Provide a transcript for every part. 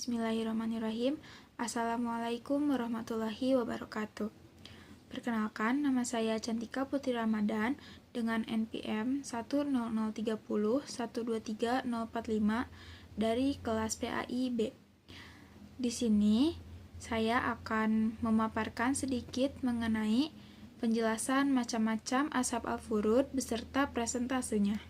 Bismillahirrahmanirrahim. Assalamualaikum warahmatullahi wabarakatuh. Perkenalkan, nama saya Cantika Putri Ramadan dengan NPM 10030123045 dari kelas PAI B. Di sini saya akan memaparkan sedikit mengenai penjelasan macam-macam asap al-furud beserta presentasenya.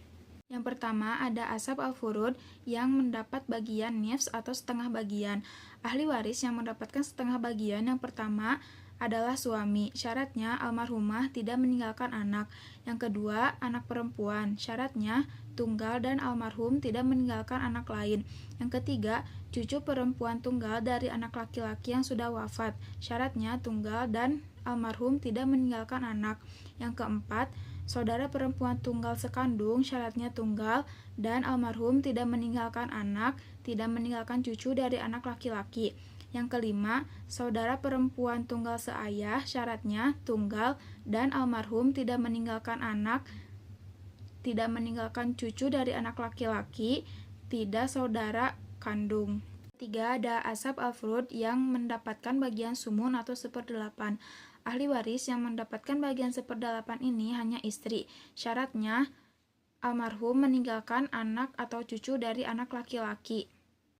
Yang pertama ada asap al-furud yang mendapat bagian nifs atau setengah bagian. Ahli waris yang mendapatkan setengah bagian yang pertama adalah suami. Syaratnya almarhumah tidak meninggalkan anak. Yang kedua, anak perempuan. Syaratnya tunggal dan almarhum tidak meninggalkan anak lain. Yang ketiga, cucu perempuan tunggal dari anak laki-laki yang sudah wafat. Syaratnya tunggal dan almarhum tidak meninggalkan anak. Yang keempat, saudara perempuan tunggal sekandung, syaratnya tunggal dan almarhum tidak meninggalkan anak, tidak meninggalkan cucu dari anak laki-laki. Yang kelima, saudara perempuan tunggal seayah, syaratnya tunggal dan almarhum tidak meninggalkan anak, tidak meninggalkan cucu dari anak laki-laki, tidak saudara kandung. Ketiga, ada asap al-furud yang mendapatkan bagian sumun atau 1/8. Ahli waris yang mendapatkan bagian 1/8 ini hanya istri. Syaratnya almarhum meninggalkan anak atau cucu dari anak laki-laki.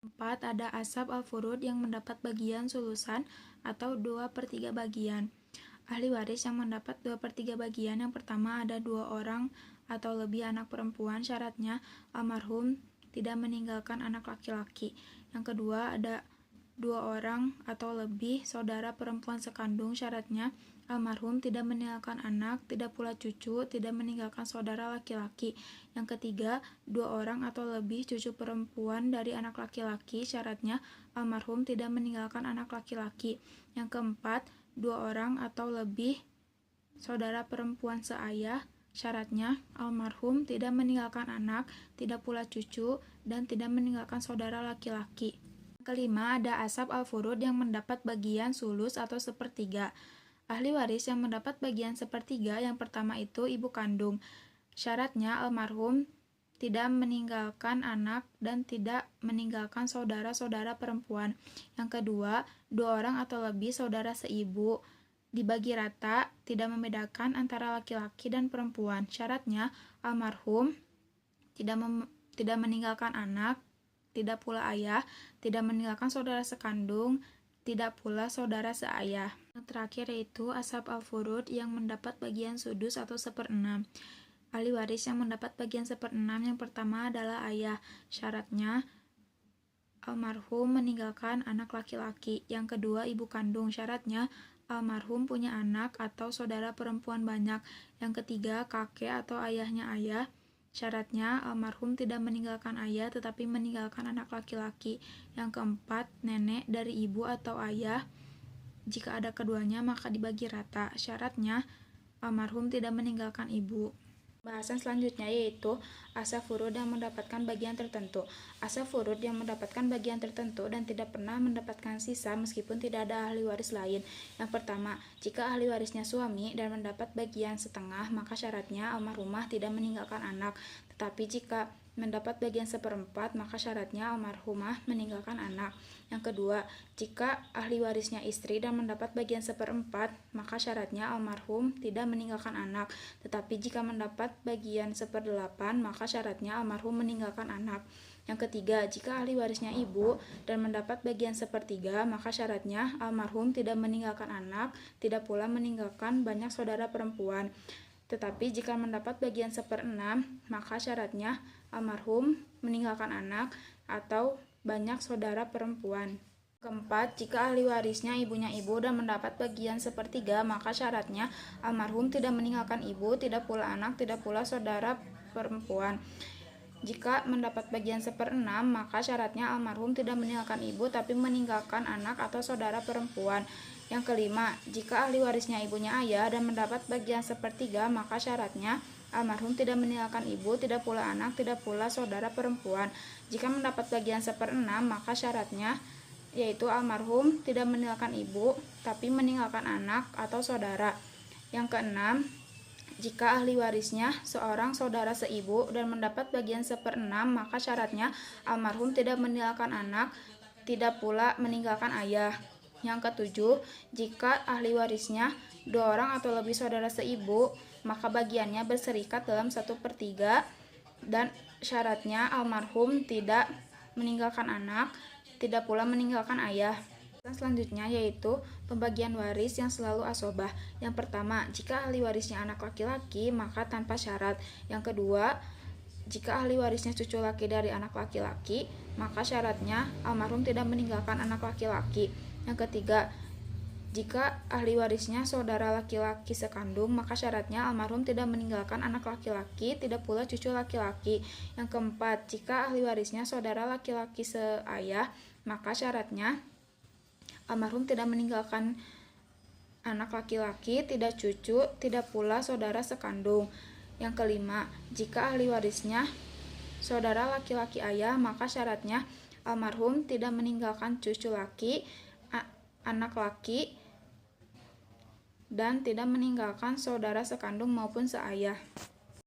4. Ada asap al-furud yang mendapat bagian sulusan atau 2/3 bagian. Ahli waris yang mendapat 2/3 bagian yang pertama ada 2 orang atau lebih anak perempuan, syaratnya almarhum tidak meninggalkan anak laki-laki. Yang kedua ada 2 orang atau lebih saudara perempuan sekandung, syaratnya almarhum tidak meninggalkan anak, tidak pula cucu, tidak meninggalkan saudara laki-laki. Yang ketiga, 2 orang atau lebih cucu perempuan dari anak laki-laki, syaratnya almarhum tidak meninggalkan anak laki-laki. Yang keempat, 2 orang atau lebih saudara perempuan seayah, syaratnya almarhum tidak meninggalkan anak, tidak pula cucu, dan tidak meninggalkan saudara laki-laki. Kelima, ada asap al-furud yang mendapat bagian sulus atau 1/3. Ahli waris yang mendapat bagian 1/3 yang pertama itu ibu kandung. Syaratnya almarhum tidak meninggalkan anak dan tidak meninggalkan saudara-saudara perempuan. Yang kedua, 2 orang atau lebih saudara seibu. Dibagi rata, tidak membedakan antara laki-laki dan perempuan. Syaratnya almarhum tidak meninggalkan anak, tidak pula ayah, tidak meninggalkan saudara sekandung, tidak pula saudara seayah. Yang terakhir yaitu asap al-furud yang mendapat bagian sudus atau 1/6. Ahli waris yang mendapat bagian 1/6 yang pertama adalah ayah. Syaratnya almarhum meninggalkan anak laki-laki. Yang kedua ibu kandung. Syaratnya almarhum punya anak atau saudara perempuan banyak. Yang ketiga kakek atau ayahnya ayah. Syaratnya almarhum tidak meninggalkan ayah tetapi meninggalkan anak laki-laki. Yang keempat, nenek dari ibu atau ayah. Jika ada keduanya maka dibagi rata. Syaratnya almarhum tidak meninggalkan ibu. Bahasan selanjutnya yaitu asap furud yang mendapatkan bagian tertentu. Asap furud yang mendapatkan bagian tertentu dan tidak pernah mendapatkan sisa meskipun tidak ada ahli waris lain. Yang pertama, jika ahli warisnya suami dan mendapat bagian setengah, maka syaratnya almarhumah tidak meninggalkan anak. Tetapi jika mendapat bagian 1/4, maka syaratnya almarhumah meninggalkan anak. Yang kedua, jika ahli warisnya istri dan mendapat bagian 1/4, maka syaratnya almarhum tidak meninggalkan anak. Tetapi jika mendapat bagian 1/8, maka syaratnya almarhum meninggalkan anak. Yang ketiga, jika ahli warisnya ibu dan mendapat bagian 1/3, maka syaratnya almarhum tidak meninggalkan anak, tidak pula meninggalkan banyak saudara perempuan. Tetapi jika mendapat bagian 1/6, maka syaratnya almarhum meninggalkan anak atau banyak saudara perempuan. Keempat, jika ahli warisnya ibunya ibu dan mendapat bagian 1/3, maka syaratnya almarhum tidak meninggalkan ibu, tidak pula anak, tidak pula saudara perempuan. Jika mendapat bagian 1/6, maka syaratnya almarhum tidak meninggalkan ibu tapi meninggalkan anak atau saudara perempuan. Yang kelima, jika ahli warisnya ibunya ayah dan mendapat bagian 1/3, maka syaratnya almarhum tidak meninggalkan ibu, tidak pula anak, tidak pula saudara perempuan. Jika mendapat bagian 1/6, maka syaratnya yaitu almarhum tidak meninggalkan ibu, tapi meninggalkan anak atau saudara. Yang keenam, jika ahli warisnya seorang saudara seibu dan mendapat bagian 1/6, maka syaratnya almarhum tidak meninggalkan anak, tidak pula meninggalkan ayah. Yang ketujuh, jika ahli warisnya 2 orang atau lebih saudara seibu, maka bagiannya berserikat dalam 1/3 dan syaratnya almarhum tidak meninggalkan anak, tidak pula meninggalkan ayah. Selanjutnya yaitu pembagian waris yang selalu asobah. Yang pertama, jika ahli warisnya anak laki-laki, maka tanpa syarat. Yang kedua, jika ahli warisnya cucu laki dari anak laki-laki, maka syaratnya almarhum tidak meninggalkan anak laki-laki. Yang ketiga, jika ahli warisnya saudara laki-laki sekandung, maka syaratnya almarhum tidak meninggalkan anak laki-laki, tidak pula cucu laki-laki. Yang keempat, jika ahli warisnya saudara laki-laki seayah, maka syaratnya almarhum tidak meninggalkan anak laki-laki, tidak cucu, tidak pula saudara sekandung. Yang kelima, jika ahli warisnya saudara laki-laki ayah, maka syaratnya almarhum tidak meninggalkan cucu laki, anak laki, dan tidak meninggalkan saudara sekandung maupun seayah.